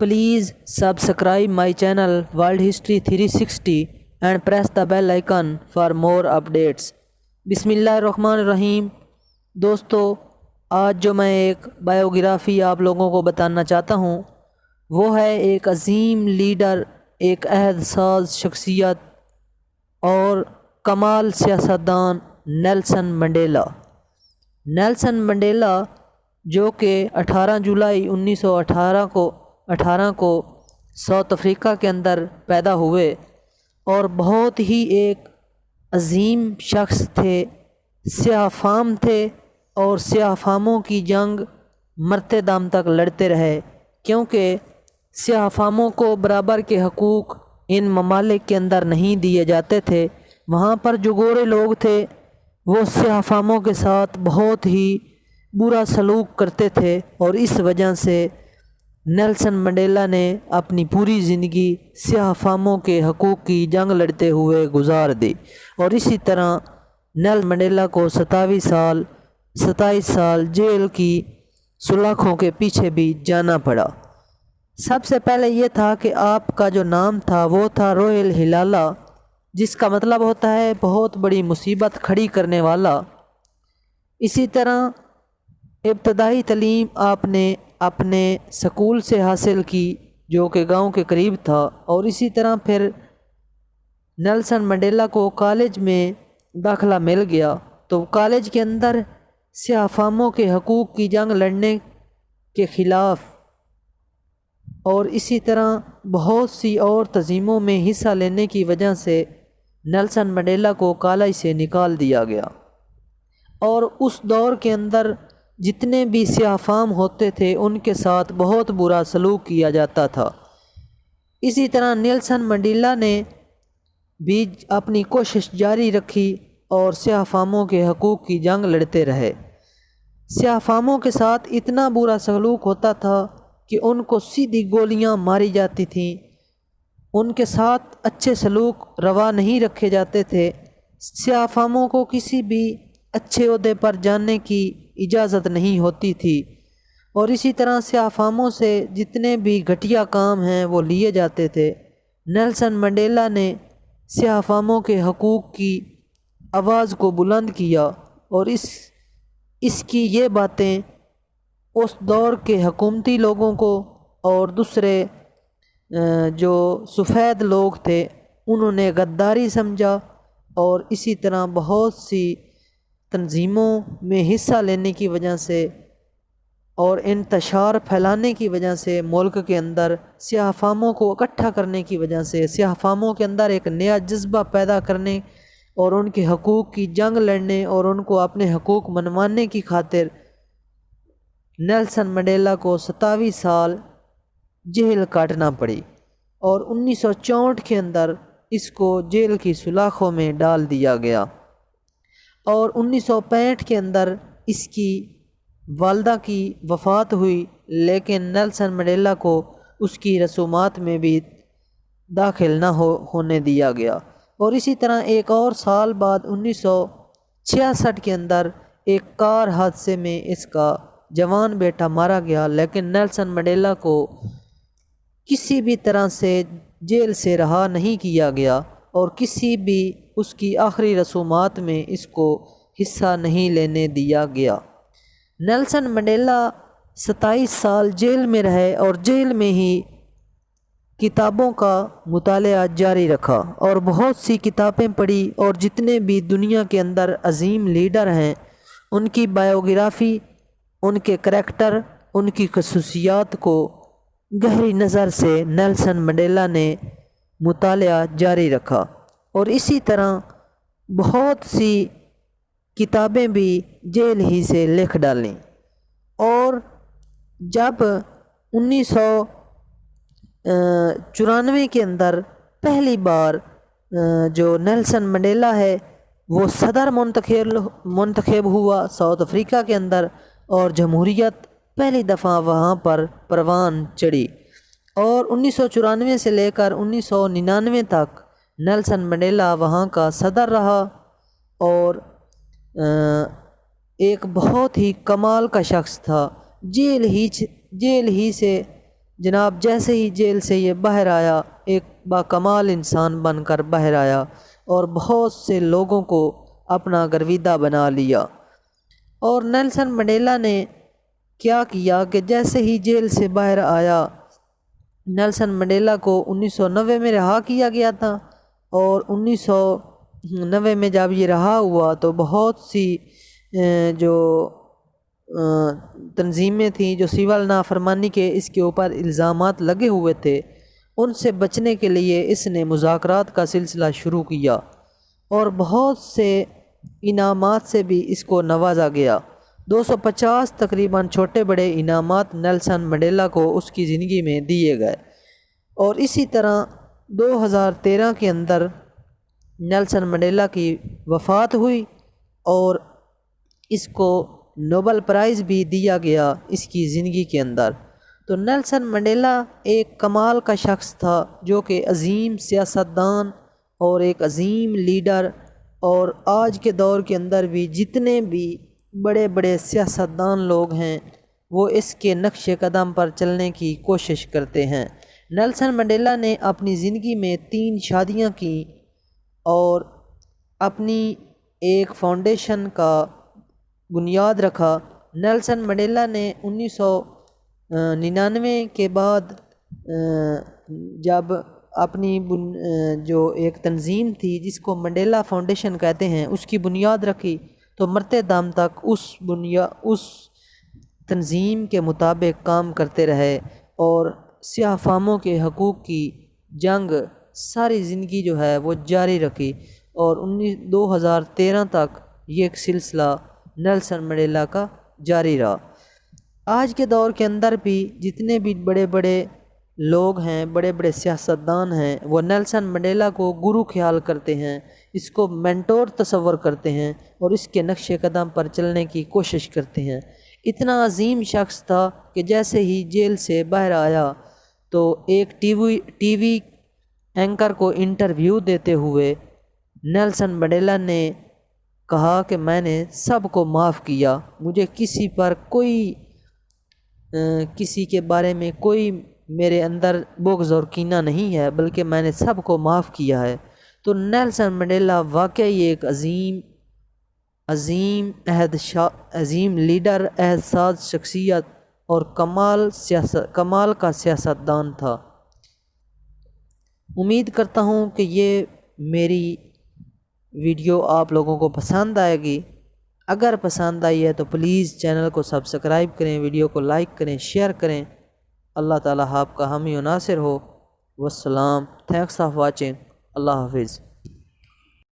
Please subscribe my channel World History 360 and press the bell icon for more updates. बिस्मिल्लाहिर्रहमानिर्रहीम। दोस्तों, आज जो मैं एक बायोग्राफ़ी आप लोगों को बताना चाहता हूँ वो है एक अजीम लीडर, एक अहदसाज शख्सियत और कमाल सियासतदान नेल्सन मंडेला। नेल्सन मंडेला जो कि 18 जुलाई 1918 को साउथ अफ्रीका के अंदर पैदा हुए और बहुत ही एक अजीम शख्स थे, स्याह फाम थे और स्याह फामों की जंग मरते दम तक लड़ते रहे, क्योंकि स्याह फामों को बराबर के हकूक़ इन ममालिक के अंदर नहीं दिए जाते थे। वहाँ पर जो गोरे लोग थे वो स्याह फामों के साथ बहुत ही बुरा सलूक करते थे और इस वजह से नेल्सन मंडेला ने अपनी पूरी ज़िंदगी स्याह फामों के हकूक़ की जंग लड़ते हुए गुजार दी और इसी तरह नेल्सन मंडेला को 27 साल जेल की सलाखों के पीछे भी जाना पड़ा। सबसे पहले ये था कि आपका जो नाम था वो था रोयल हिलाला, जिसका मतलब होता है बहुत बड़ी मुसीबत खड़ी करने वाला। इसी तरह इब्तदाई तालीम आपने अपने स्कूल से हासिल की जो कि गांव के करीब था और इसी तरह फिर नेल्सन मंडेला को कॉलेज में दाखिला मिल गया, तो कॉलेज के अंदर स्याह फामों के हकूक़ की जंग लड़ने के ख़िलाफ़ और इसी तरह बहुत सी और तंजीमों में हिस्सा लेने की वजह से नेल्सन मंडेला को कॉलेज से निकाल दिया गया और उस दौर के अंदर जितने भी स्याह फाम होते थे उनके साथ बहुत बुरा सलूक किया जाता था। इसी तरह नेल्सन मंडेला ने भी अपनी कोशिश जारी रखी और स्याह फामों के हकूक़ की जंग लड़ते रहे। स्याह फामों के साथ इतना बुरा सलूक होता था कि उनको सीधी गोलियां मारी जाती थीं, उनके साथ अच्छे सलूक रवा नहीं रखे जाते थे। स्याह फामों को किसी भी अच्छे ओहदे पर जाने की इजाज़त नहीं होती थी और इसी तरह स्याह फामों से जितने भी घटिया काम हैं वो लिए जाते थे। नेल्सन मंडेला ने स्याह फामों के हकूक़ की आवाज़ को बुलंद किया और इसकी ये बातें उस दौर के हुकूमती लोगों को और दूसरे जो सफ़ेद लोग थे उन्होंने गद्दारी समझा और इसी तरह बहुत सी तंजीमों में हिस्सा लेने की वजह से और इंतशार फैलाने की वजह से मुल्क के अंदर स्याह फामों को इकट्ठा करने की वजह से स्याह फामों के अंदर एक नया जज्बा पैदा करने और उनके हकूक़ की जंग लड़ने और उनको अपने हकूक़ मनवाने की खातिर नेल्सन मंडेला को 27 साल जेल काटना पड़ी और 1964 के अंदर इसको जेल की सलाखों में डाल दिया गया और 1965 के अंदर इसकी वालदा की वफ़ात हुई, लेकिन नेल्सन मंडेला को उसकी रसूमात में भी दाखिल न होने दिया गया। और इसी तरह एक और साल बाद 1966 के अंदर एक कार हादसे में इसका जवान बेटा मारा गया, लेकिन नेल्सन मंडेला को किसी भी तरह से जेल से रहा नहीं किया गया और किसी भी उसकी आखिरी रसूमात में इसको हिस्सा नहीं लेने दिया गया। नेल्सन मंडेला 27 साल जेल में रहे और जेल में ही किताबों का मुतालिया जारी रखा और बहुत सी किताबें पढ़ी और जितने भी दुनिया के अंदर अजीम लीडर हैं उनकी बायोग्राफ़ी, उनके करैक्टर, उनकी खसूसियात को गहरी नज़र से नेल्सन मंडेला ने मुतालिया जारी रखा और इसी तरह बहुत सी किताबें भी जेल ही से लिख डालीं। और जब 1994 के अंदर पहली बार जो नेल्सन मंडेला है वो सदर मुंतखब हुआ साउथ अफ्रीका के अंदर और जमहूरियत पहली दफ़ा वहाँ पर परवान चढ़ी और 1994 से लेकर 1999 तक नेल्सन मंडेला वहाँ का सदर रहा और एक बहुत ही कमाल का शख्स था। जेल ही से جناب جیسے ہی جیل سے یہ باہر آیا ایک باکمال انسان بن کر باہر آیا اور بہت سے لوگوں کو اپنا گرویدہ بنا لیا۔ اور نیلسن منڈیلا نے کیا کیا کہ جیسے ہی جیل سے باہر آیا، نیلسن منڈیلا کو 1990 میں رہا کیا گیا تھا، اور 1990 میں جب یہ رہا ہوا تو بہت سی جو تنظیمیں تھیں جو سول نافرمانی کے اس کے اوپر الزامات لگے ہوئے تھے، ان سے بچنے کے لیے اس نے مذاکرات کا سلسلہ شروع کیا، اور بہت سے انعامات سے بھی اس کو نوازا گیا۔ 250 تقریباً چھوٹے بڑے انعامات نیلسن منڈیلا کو اس کی زندگی میں دیے گئے۔ اور اسی طرح 2013 کے اندر نیلسن منڈیلا کی وفات ہوئی اور اس کو نوبل پرائز بھی دیا گیا اس کی زندگی کے اندر۔ تو نیلسن منڈیلا ایک کمال کا شخص تھا، جو کہ عظیم سیاستدان اور ایک عظیم لیڈر، اور آج کے دور کے اندر بھی جتنے بھی بڑے بڑے سیاستدان لوگ ہیں وہ اس کے نقش قدم پر چلنے کی کوشش کرتے ہیں۔ نیلسن منڈیلا نے اپنی زندگی میں 3 شادیاں کیں اور اپنی ایک فاؤنڈیشن کا بنیاد رکھا۔ نیلسن منڈیلا نے 1999 کے بعد جب اپنی جو ایک تنظیم تھی جس کو منڈیلا فاؤنڈیشن کہتے ہیں اس کی بنیاد رکھی، تو مرتے دم تک اس تنظیم کے مطابق کام کرتے رہے، اور سیاہ فاموں کے حقوق کی جنگ ساری زندگی جو ہے وہ جاری رکھی، اور 2013 تک یہ ایک سلسلہ نیلسن منڈیلا کا جاری رہا۔ آج کے دور کے اندر بھی جتنے بھی بڑے بڑے لوگ ہیں، بڑے بڑے سیاستدان ہیں، وہ نیلسن منڈیلا کو گرو خیال کرتے ہیں، اس کو مینٹور تصور کرتے ہیں اور اس کے نقش قدم پر چلنے کی کوشش کرتے ہیں۔ اتنا عظیم شخص تھا کہ جیسے ہی جیل سے باہر آیا تو ایک ٹی وی اینکر کو انٹرویو دیتے ہوئے نیلسن منڈیلا نے کہا کہ میں نے سب کو معاف کیا، مجھے کسی پر کسی کے بارے میں کوئی میرے اندر بغض اور کینہ نہیں ہے، بلکہ میں نے سب کو معاف کیا ہے۔ تو نیلسن منڈیلا واقعی ایک عظیم لیڈر، احساس شخصیت اور کمال کا سیاستدان تھا۔ امید کرتا ہوں کہ یہ میری ویڈیو آپ لوگوں کو پسند آئے گی۔ اگر پسند آئی ہے تو پلیز چینل کو سبسکرائب کریں، ویڈیو کو لائک کریں، شیئر کریں۔ اللہ تعالیٰ آپ کا حامی و ناصر ہو۔ والسلام، تھینکس آف واچنگ، اللہ حافظ۔